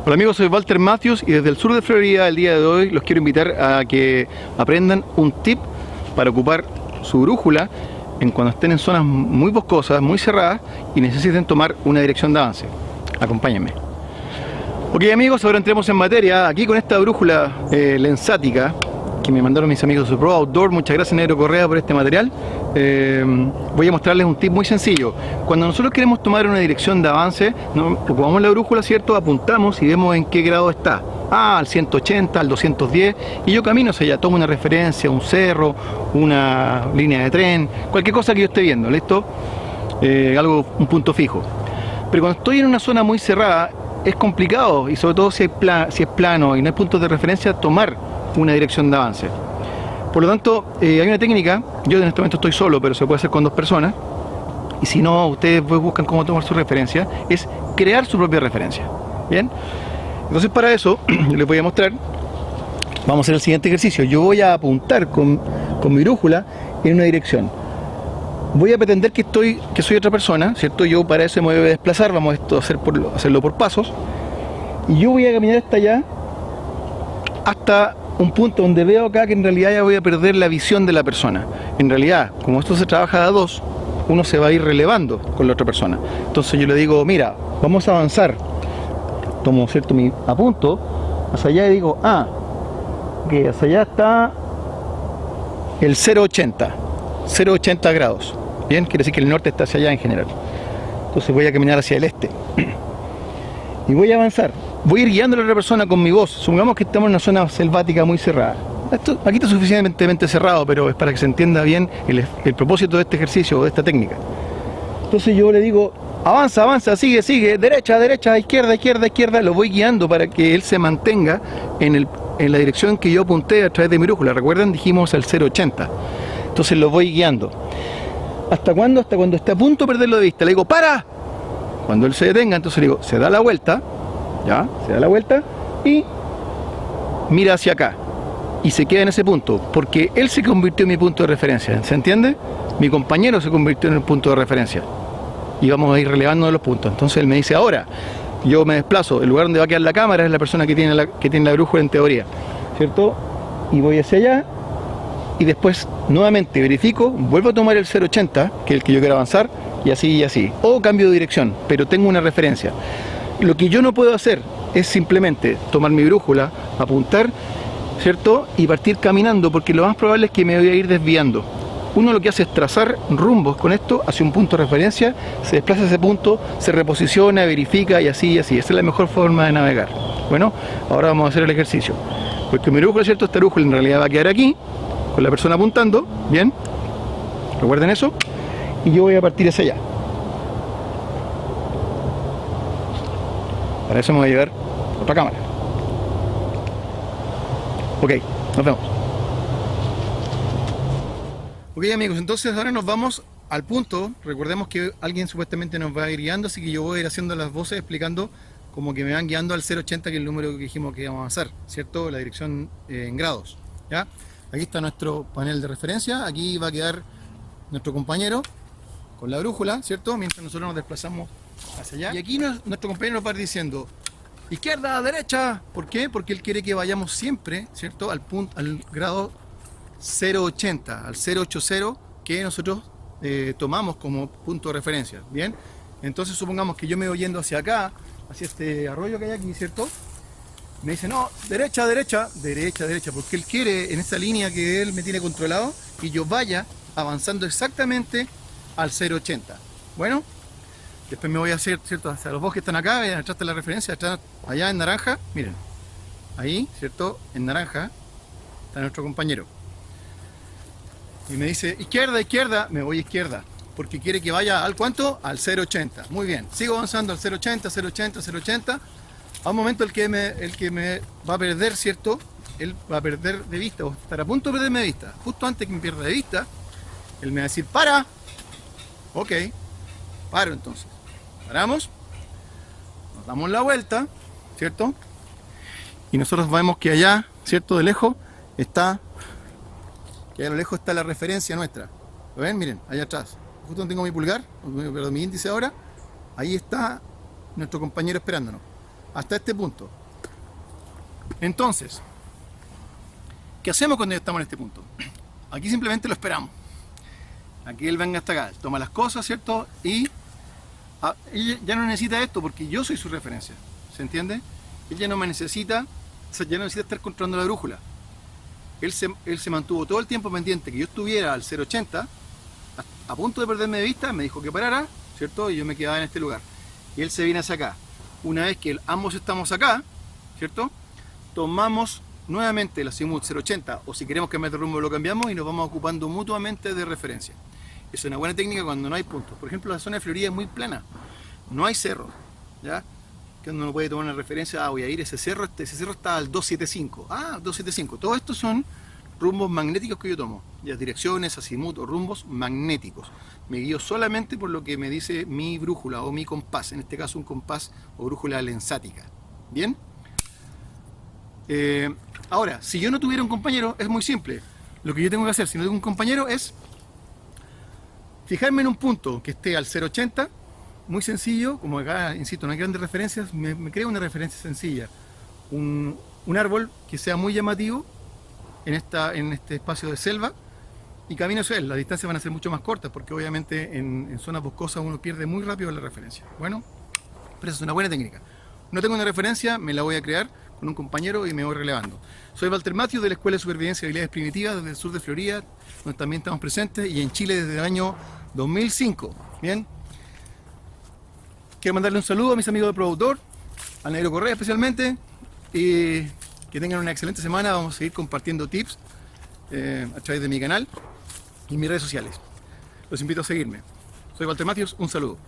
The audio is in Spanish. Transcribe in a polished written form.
Hola amigos, soy Walter Matthews y desde el sur de Florida el día de hoy los quiero invitar a que aprendan un tip para ocupar su brújula en cuando estén en zonas muy boscosas, muy cerradas y necesiten tomar una dirección de avance. Acompáñenme. Ok amigos, ahora entremos en materia. Aquí con esta brújula lensática que me mandaron mis amigos de Pro Outdoor, muchas gracias Negro Correa por este material. Voy a mostrarles un tip muy sencillo. Cuando nosotros queremos tomar una dirección de avance, ocupamos la brújula, ¿cierto? Apuntamos y vemos en qué grado está. Al 180, al 210, y yo camino hacia allá, tomo una referencia, un cerro, una línea de tren, cualquier cosa que yo esté viendo, ¿listo? Un punto fijo. Pero cuando estoy en una zona muy cerrada, es complicado, y sobre todo si es plano y no hay puntos de referencia, tomar una dirección de avance. Por lo tanto, hay una técnica, yo en este momento estoy solo, pero se puede hacer con dos personas, y si no, ustedes buscan cómo tomar su referencia, es crear su propia referencia. ¿Bien? Entonces para eso, les voy a mostrar, vamos a hacer el siguiente ejercicio. Yo voy a apuntar con mi brújula en una dirección. Voy a pretender que soy otra persona, ¿cierto? Yo para eso me voy a desplazar, vamos a hacerlo por pasos, y yo voy a caminar hasta allá, hasta un punto donde veo acá que en realidad ya voy a perder la visión de la persona. En realidad, como esto se trabaja de a dos, uno se va a ir relevando con la otra persona. Entonces yo le digo, mira, vamos a avanzar. Tomo, ¿cierto? Mi apunto hacia allá y digo, que hacia allá está el 0,80 grados. Bien, quiere decir que el norte está hacia allá en general. Entonces voy a caminar hacia el este. Y voy a avanzar. Voy a ir guiando a la otra persona con mi voz. Supongamos que estamos en una zona selvática muy cerrada. Aquí está suficientemente cerrado, pero es para que se entienda bien el propósito de este ejercicio o de esta técnica. Entonces yo le digo, avanza, avanza, sigue, sigue, derecha, derecha, izquierda, izquierda, izquierda. Lo voy guiando para que él se mantenga en la dirección que yo apunté a través de mi brújula. ¿Recuerdan? Dijimos el 0,80. Entonces lo voy guiando. ¿Hasta cuándo? Hasta cuando esté a punto de perderlo de vista. Le digo, ¡para! Cuando él se detenga, entonces le digo, se da la vuelta. ¿Ya? Se da la vuelta y mira hacia acá y se queda en ese punto porque él se convirtió en mi punto de referencia, ¿se entiende? Mi compañero se convirtió en el punto de referencia y vamos a ir relevando los puntos. Entonces él me dice, ahora yo me desplazo, el lugar donde va a quedar la cámara es la persona que tiene la brújula en teoría, ¿cierto? Y voy hacia allá y después nuevamente verifico, vuelvo a tomar el 0,80 que es el que yo quiero avanzar y así, o cambio de dirección, pero tengo una referencia. Lo que yo no puedo hacer es simplemente tomar mi brújula, apuntar, ¿cierto? Y partir caminando, porque lo más probable es que me voy a ir desviando. Uno lo que hace es trazar rumbos con esto hacia un punto de referencia, se desplaza a ese punto, se reposiciona, verifica y así. Esa es la mejor forma de navegar. Bueno, ahora vamos a hacer el ejercicio. Porque mi brújula, ¿cierto? Esta brújula en realidad va a quedar aquí, con la persona apuntando, ¿bien? Recuerden eso. Y yo voy a partir hacia allá. Para eso me voy a llevar otra cámara. Ok, nos vemos. Ok amigos, entonces ahora nos vamos al punto. Recordemos que alguien supuestamente nos va a ir guiando, así que yo voy a ir haciendo las voces explicando como que me van guiando al 0,80, que es el número que dijimos que íbamos a avanzar, ¿cierto? La dirección en grados, ¿ya? Aquí está nuestro panel de referencia, aquí va a quedar nuestro compañero con la brújula, ¿cierto? Mientras nosotros nos desplazamos hacia allá. Y aquí nuestro compañero nos va a ir diciendo izquierda, derecha. ¿Por qué? Porque él quiere que vayamos siempre, ¿cierto? Al grado 0,80, al 0,80 que nosotros tomamos como punto de referencia. Bien, entonces supongamos que yo me voy yendo hacia acá, hacia este arroyo que hay aquí, ¿cierto? Me dice, no, derecha, derecha, derecha, derecha, porque él quiere en esa línea que él me tiene controlado que yo vaya avanzando exactamente al 0,80. Bueno, después me voy a hacer, ¿cierto? Hacia los bosques que están acá, atrás está la referencia, atrás, allá en naranja, miren, ahí, ¿cierto? En naranja está nuestro compañero. Y me dice, izquierda, izquierda, me voy a izquierda, porque quiere que vaya al ¿cuánto? Al 0,80. Muy bien, sigo avanzando al 0,80, 0,80, 0,80. A un momento el que me va a perder, ¿cierto? Él va a perder de vista, o estar a punto de perderme de vista. Justo antes que me pierda de vista, él me va a decir, para. Ok, paro entonces. Paramos, nos damos la vuelta, ¿cierto? Y nosotros vemos que allá, ¿cierto? De lejos está, que allá a lo lejos está la referencia nuestra. ¿Lo ven? Miren, allá atrás. Justo donde tengo mi pulgar, perdón, mi índice ahora, ahí está nuestro compañero esperándonos. hasta este punto. Entonces, ¿qué hacemos cuando ya estamos en este punto? Aquí simplemente lo esperamos. Aquí él venga hasta acá, toma las cosas, ¿cierto? Y él ya no necesita esto porque yo soy su referencia. ¿Se entiende? Él ya no me necesita, o sea, ya no necesita estar controlando la brújula. Él se mantuvo todo el tiempo pendiente que yo estuviera al 080, a punto de perderme de vista, me dijo que parara, ¿cierto? Y yo me quedaba en este lugar. Y él se viene hacia acá. Una vez que ambos estamos acá, ¿cierto? Tomamos nuevamente el azimut 080, o si queremos cambiar de rumbo lo cambiamos y nos vamos ocupando mutuamente de referencia. Es una buena técnica cuando no hay puntos. Por ejemplo, la zona de Florida es muy plana, no hay cerro, ¿ya? Que uno puede tomar una referencia, voy a ir a ese cerro está al 275, 275, todo esto son rumbos magnéticos que yo tomo, ya direcciones, azimut o rumbos magnéticos. Me guío solamente por lo que me dice mi brújula o mi compás, en este caso un compás o brújula lensática. ¿Bien? Ahora, si yo no tuviera un compañero, es muy simple. Lo que yo tengo que hacer si no tengo un compañero es fijarme en un punto que esté al 080, muy sencillo, como acá, insisto, no hay grandes referencias, me creo una referencia sencilla. Un árbol que sea muy llamativo en este espacio de selva y camino hacia él. Las distancias van a ser mucho más cortas porque obviamente en zonas boscosas uno pierde muy rápido la referencia. Bueno, pero esa es una buena técnica. No tengo una referencia, me la voy a crear con un compañero y me voy relevando. Soy Walter Matthews de la Escuela de Supervivencia y Habilidades Primitivas desde el sur de Florida, donde también estamos presentes, y en Chile desde el año 2005. Bien. Quiero mandarle un saludo a mis amigos de Productor, al Negro Correa especialmente, y que tengan una excelente semana. Vamos a seguir compartiendo tips a través de mi canal y mis redes sociales. Los invito a seguirme. Soy Walter Matthews, un saludo.